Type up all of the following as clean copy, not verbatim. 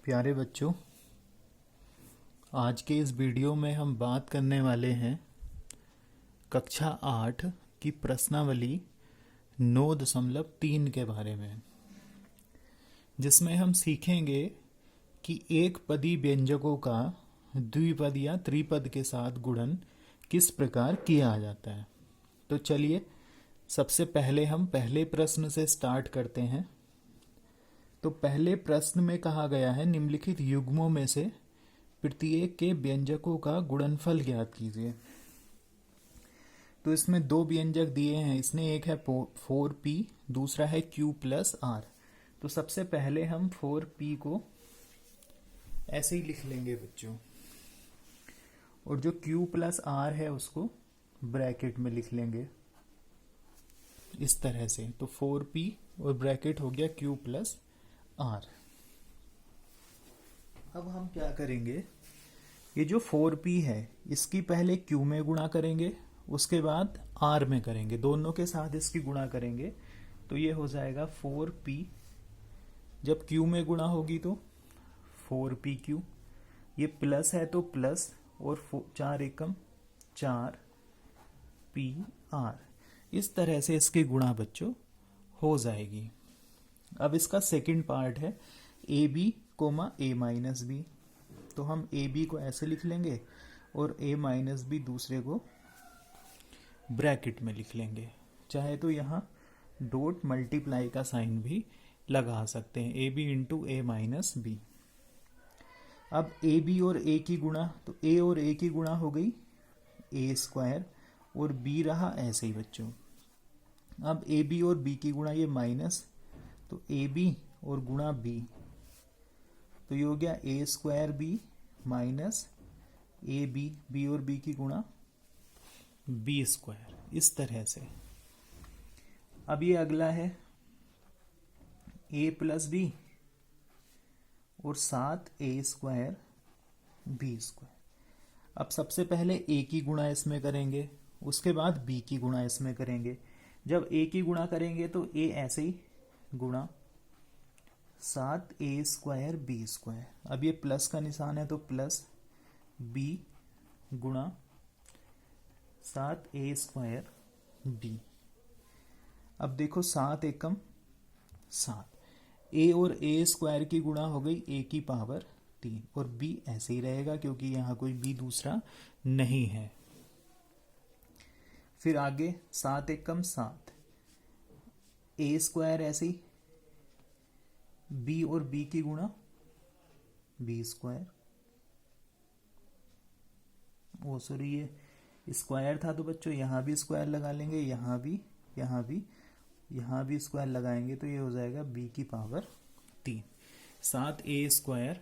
प्यारे बच्चों, आज के इस वीडियो में हम बात करने वाले हैं कक्षा 8 की प्रश्नावली 9.3 के बारे में, जिसमें हम सीखेंगे कि एक पदी व्यंजकों का द्विपद या त्रिपद के साथ गुणन किस प्रकार किया जाता है। तो चलिए सबसे पहले हम पहले प्रश्न से स्टार्ट करते हैं। तो पहले प्रश्न में कहा गया है निम्नलिखित युग्मों में से प्रत्येक के व्यंजकों का गुणनफल ज्ञात कीजिए। तो इसमें दो व्यंजक दिए हैं, इसने एक है 4p, दूसरा है q प्लस आर। तो सबसे पहले हम 4p को ऐसे ही लिख लेंगे बच्चों, और जो q प्लस आर है उसको ब्रैकेट में लिख लेंगे इस तरह से। तो 4p और ब्रैकेट हो गया q प्लस आर। अब हम क्या करेंगे, ये जो 4p है इसकी पहले q में गुणा करेंगे, उसके बाद r में करेंगे, दोनों के साथ इसकी गुणा करेंगे। तो ये हो जाएगा 4p, जब q में गुणा होगी तो 4pq, ये प्लस है तो प्लस, और 4 एकम 4pr। इस तरह से इसकी गुणा बच्चों हो जाएगी। अब इसका सेकंड पार्ट है ab, a माइनस बी। तो हम ab को ऐसे लिख लेंगे और a माइनस बी दूसरे को ब्रैकेट में लिख लेंगे, चाहे तो यहाँ डॉट मल्टीप्लाई का साइन भी लगा सकते हैं, ab into a minus B. अब ab और a की गुणा, तो a और a की गुणा हो गई a स्क्वायर, और b रहा ऐसे ही बच्चों। अब ab और b की गुणा, ये माइनस, तो ab और गुणा b, तो ये हो गया a square b minus ab, b और b की गुणा b स्क्वायर, इस तरह से। अब ये अगला है a प्लस बी और साथ a स्क्वायर b स्क्वायर। अब सबसे पहले a की गुणा इसमें करेंगे, उसके बाद b की गुणा इसमें करेंगे। जब a की गुणा करेंगे तो a ऐसे ही गुणा 7a स्क्वायर b स्क्वायर। अब ये प्लस का निशान है तो प्लस b गुणा 7a स्क्वायर b। अब देखो 7 एकम 7, a और a स्क्वायर की गुणा हो गई a की पावर 3, और b ऐसे ही रहेगा क्योंकि यहाँ कोई b दूसरा नहीं है। फिर आगे 7 एकम 7, a स्क्वायर ऐसे ही, b और b की गुणा b स्क्वायर। ओ सॉरी, ये स्क्वायर था तो बच्चों यहाँ भी स्क्वायर लगा लेंगे, यहाँ भी, यहाँ भी, यहाँ भी स्क्वायर लगाएंगे, तो ये हो जाएगा b की पावर 3। 7a स्क्वायर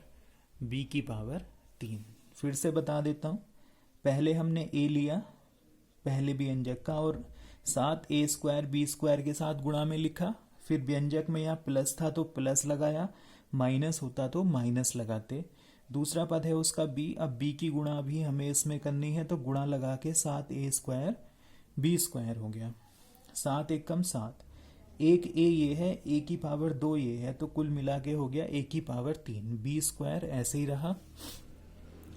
b की पावर 3। फिर से बता देता हूँ, पहले हमने a लिया पहले व्यंजक का, और 7a स्क्वायर b स्क्वायर के साथ गुणा में लिखा। फिर व्यंजक में यहाँ प्लस था तो प्लस लगाया, माइनस होता तो माइनस लगाते। दूसरा पद है उसका b, अब b की गुणा भी हमें इसमें करनी है, तो गुणा लगा के 7a स्क्वायर b स्क्वायर हो गया। 7 एकम 7, एक a ये है, a की पावर 2 ये है, तो कुल मिला के हो गया a की पावर 3, b स्क्वायर ऐसे ही रहा।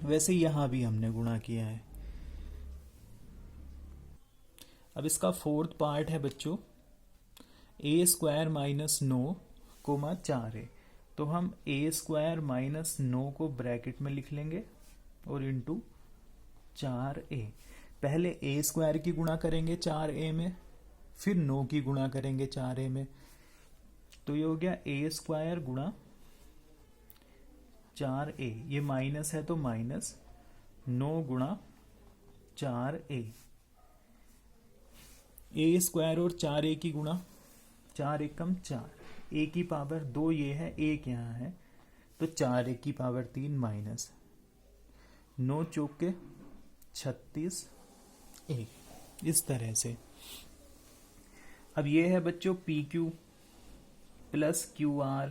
वैसे यहाँ भी हमने गुणा किया है। अब इसका फोर्थ पार्ट है बच्चों a square minus 9 coma 4a। तो हम a स्क्वायर माइनस 9 को ब्रैकेट में लिख लेंगे और इंटू 4a। पहले a स्क्वायर की गुणा करेंगे 4a में, फिर 9 की गुणा करेंगे 4a में। तो ये हो गया a स्क्वायर गुणा 4a, ये माइनस है तो माइनस 9 गुणा 4a। a स्क्वायर और 4a की गुणा, 4 एकम 4, a की पावर 2 ये है, 1 यहाँ है, तो 4a की पावर 3 माइनस 9 चौके 36a, इस तरह से। अब ये है बच्चों pq plus qr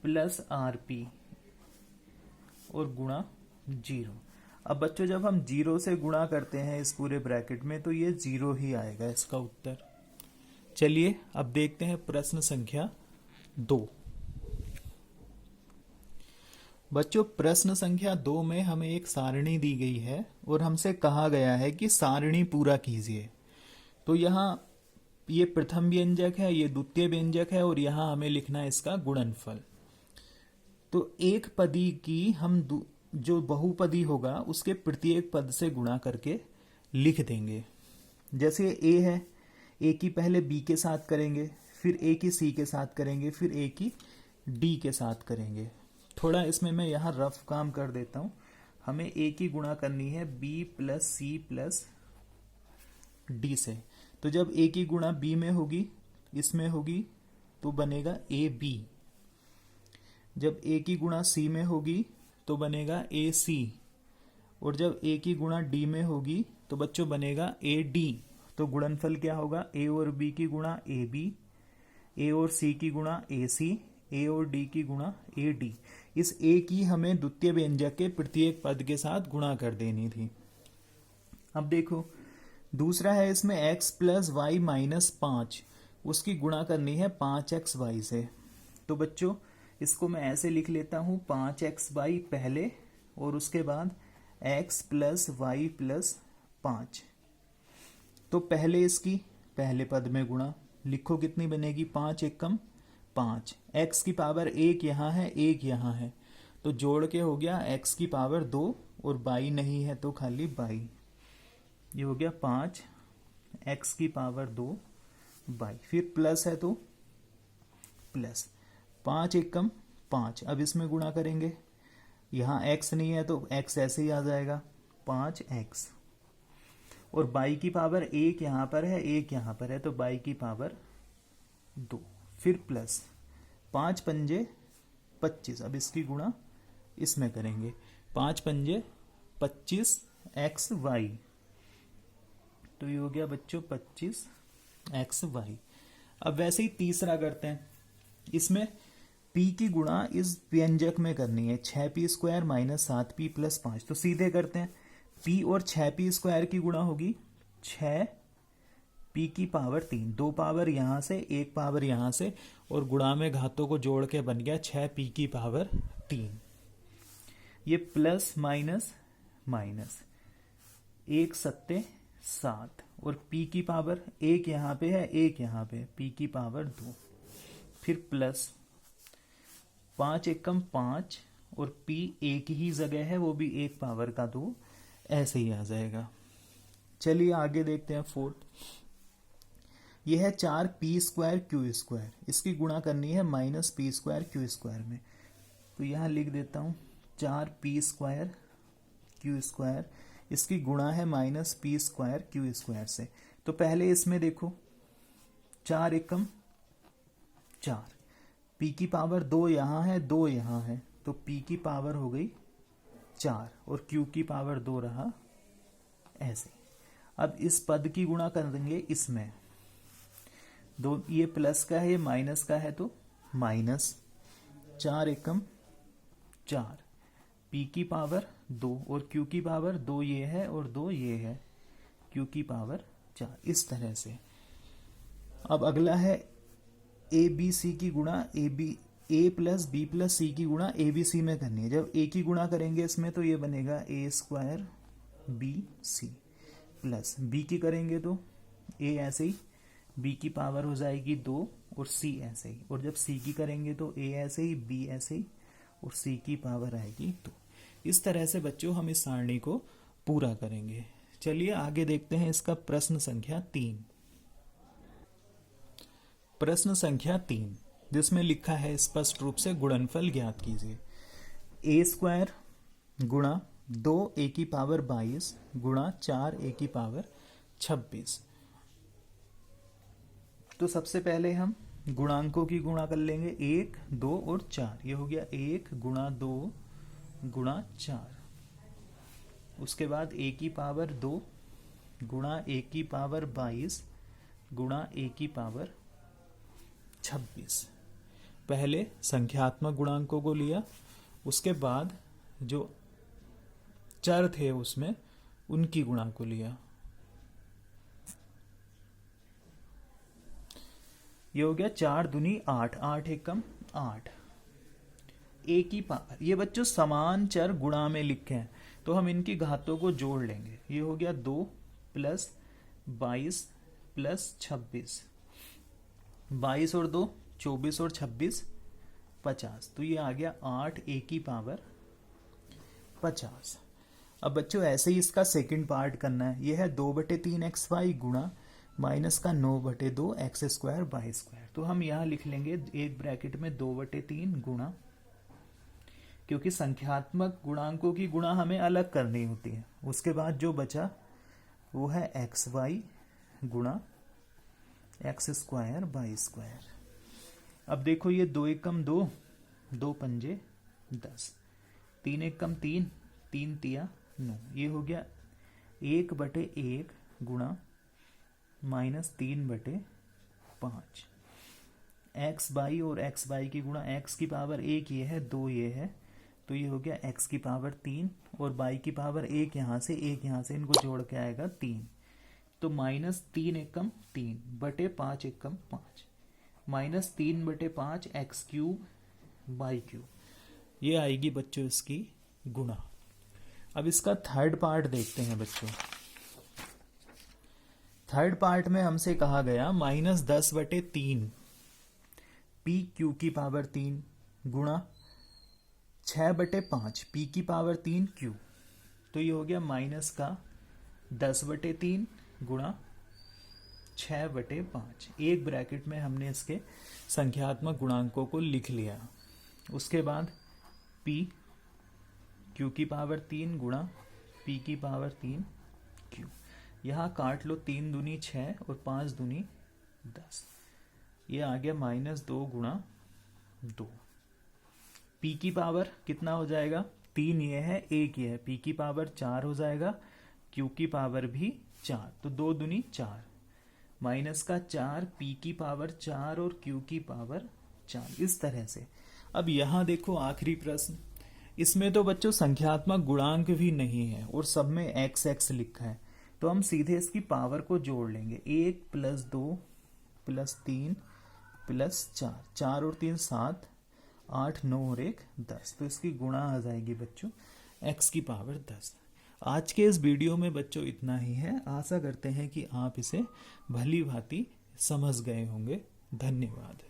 plus rp और गुणा 0। अब बच्चों जब हम 0 से गुणा करते हैं इस पूरे ब्रैकेट में, तो ये 0 ही आएगा इसका उत्तर। चलिए अब देखते हैं प्रश्न संख्या 2। बच्चों प्रश्न संख्या 2 में हमें एक सारणी दी गई है और हमसे कहा गया है कि सारणी पूरा कीजिए। तो यहाँ ये प्रथम व्यंजक है, ये द्वितीय व्यंजक है और यहाँ हमें लिखना है इसका गुणनफल। तो एक पदी की हम जो बहुपदी होगा उसके प्रत्येक पद से गुणा करके लिख देंगे। जैसे ए है, ए की पहले बी के साथ करेंगे, फिर ए की सी के साथ करेंगे, फिर ए की डी के साथ करेंगे। थोड़ा इसमें मैं यहाँ रफ काम कर देता हूँ। हमें ए की गुणा करनी है B plus C plus D से। तो जब ए की गुणा बी में होगी, इसमें होगी, तो बनेगा ए बी। जब ए की गुणा सी में होगी तो बनेगा ए सी। और जब ए की गुणा डी में होगी तो बच्चों बनेगा ए डी। तो गुणनफल क्या होगा? ए और बी की गुणा ए बी, ए और सी की गुणा ए सी, ए और डी की गुणा ए डी। इस ए की हमें द्वितीय व्यंजक के प्रत्येक पद के साथ गुणा कर देनी थी। अब देखो दूसरा है, इसमें x प्लस वाई माइनस 5, उसकी गुणा करनी है 5x वाई से। तो बच्चों इसको मैं ऐसे लिख लेता हूं, 5x वाई पहले और उसके बाद x प्लस वाई प्लस 5। तो पहले इसकी पहले पद में गुणा, लिखो कितनी बनेगी? 5 एकम 5। x की पावर 1 यहाँ है, 1 यहाँ है, तो जोड़ के हो गया x की पावर 2 और बाई नहीं है तो खाली बाई। ये हो गया 5 x की पावर 2 बाई। फिर प्लस है तो प्लस 5 एकम 5। अब इसमें गुणा करेंगे, यहाँ x नहीं है तो x ऐसे ही आ जाएगा 5x। और बाई की पावर 1 यहाँ पर है, 1 यहाँ पर है, तो बाई की पावर 2। फिर प्लस 5 पंजे 25। अब इसकी गुणा इसमें करेंगे, 5 पंजे 25 एक्स वाई। तो ये हो गया बच्चों 25 एक्स वाई। अब वैसे ही तीसरा करते हैं, इसमें p की गुणा इस व्यंजक में करनी है, 6p square minus 7p plus 5। तो सीधे करते हैं, p और 6p स्क्वायर की गुणा होगी 6p की पावर 3, 2 पावर यहां से 1 पावर यहां से, और गुणा में घातों को जोड़ के बन गया 6p की पावर 3। ये प्लस माइनस माइनस 1 सत्ते 7, और p की पावर 1 यहाँ पे है, 1 यहाँ पे, p की पावर 2। फिर प्लस 5 एकम 5 और p एक ही जगह है, वो भी 1 पावर का 2, ऐसे ही आ जाएगा। चलिए आगे देखते हैं फोर्थ। यह है 4p स्क्वायर क्यू स्क्वायर, इसकी गुणा करनी है minus P square Q square में। तो यहाँ लिख देता हूँ 4p स्क्वायर क्यू स्क्वायर, इसकी गुणा है minus P square Q square से। तो पहले इसमें देखो 4 एकम 4, p की पावर 2 यहाँ है, 2 यहाँ है, तो p की पावर हो गई 4 और q की पावर 2 रहा ऐसे। अब इस पद की गुणा कर देंगे इसमें, दो ये प्लस का है, ये माइनस का है, तो माइनस 4 एकम 4, p की पावर 2 और q की पावर 2 ये है और 2 ये है, q की पावर 4, इस तरह से। अब अगला है ए बी सी की गुणा ए प्लस बी प्लस सी की गुणा ए बी सी में करनी है। जब ए की गुणा करेंगे इसमें तो ये बनेगा A square B C, plus B की करेंगे तो ए ऐसे ही, बी की पावर हो जाएगी 2 और सी ऐसे ही, और जब सी की करेंगे तो ए ऐसे ही, बी ऐसे ही, और सी की पावर आएगी 2। इस तरह से बच्चों हम इस सारणी को पूरा करेंगे। चलिए आगे देखते हैं इसका प्रश्न संख्या 3। प्रश्न संख्या 3, जिसमें लिखा है स्पष्ट रूप से गुणनफल ज्ञात कीजिए। ए स्क्वायर गुणा 2a की पावर 22 गुणा 4a की पावर 26। तो सबसे पहले हम गुणांकों की गुणा कर लेंगे, 1 2 और 4। ये हो गया 1 गुणा 2 गुणा 4। उसके बाद a की पावर 2 गुणा a की पावर 22 गुणा a की पावर 26। पहले संख्यात्मक गुणांकों को लिया, उसके बाद जो चर थे उसमें उनकी गुणा को लिया। ये हो गया 4 दूनी 8, 8 एकम 8, a की पावर, ये बच्चों समान चर गुणा में लिखे हैं तो हम इनकी घातों को जोड़ लेंगे। ये हो गया 2 प्लस 22 प्लस 26, 22 और 2 24 और 26 50, तो ये आ गया 8 a की पावर 50। अब बच्चों ऐसे ही इसका सेकंड पार्ट करना है। ये है 2/3 xy गुणा माइनस का 9/2 x² y²। तो हम यहाँ लिख लेंगे एक ब्रैकेट में 2/3 गुणा, क्योंकि संख्यात्मक गुणांकों की गुणा हमें अलग करनी होती है। उसके बाद जो बचा वो है xy गुणा x² y²। अब देखो ये 2 एकम 2, 2 पंजे 10, 3 एकम 3, 3 तिया 9, ये हो गया 1/1 गुणा माइनस 3/5। एक्स बाई और एक्स बाई की गुणा, एक्स की पावर 1 ये है, 2 ये है, तो ये हो गया एक्स की पावर 3 और बाई की पावर 1 यहाँ से 1 यहाँ से, इनको जोड़ के आएगा 3, तो माइनस 3 एकम 3 बटे 5 एकम 5, माइनस 3/5 x³ y³। ये आएगी बच्चों इसकी गुणा। अब इसका थर्ड पार्ट देखते हैं बच्चों। थर्ड पार्ट में हमसे कहा गया -10/3 pq की पावर 3 गुणा 6/5 p की पावर 3 q, तो ये हो गया माइनस का 10/3 गुणा 6/5। एक ब्रैकेट में हमने इसके संख्यात्मक गुणांकों को लिख लिया। उसके बाद p q की पावर 3 गुणा p की पावर 3 q, यहाँ काट लो, 3 दूनी 6 और 5 दूनी 10, ये आ गया -2 गुणा 2। p की पावर कितना हो जाएगा, 3 ये है 1 ये है, p की पावर 4 हो जाएगा, q की पावर भी 4, तो 2 दूनी 4, माइनस का 4 p की पावर 4 और q की पावर 4, इस तरह से। अब यहाँ देखो आखिरी प्रश्न, इसमें तो बच्चों संख्यात्मक गुणांक भी नहीं है और सब में x लिखा है, तो हम सीधे इसकी पावर को जोड़ लेंगे। 1 + 2 + 3 + 4, 4 और 3 7, 8 9 और 1 10, तो इसकी गुणा आ जाएगी बच्चों x की पावर 10। आज के इस वीडियो में बच्चों इतना ही है। आशा करते हैं कि आप इसे भली भांति समझ गए होंगे। धन्यवाद।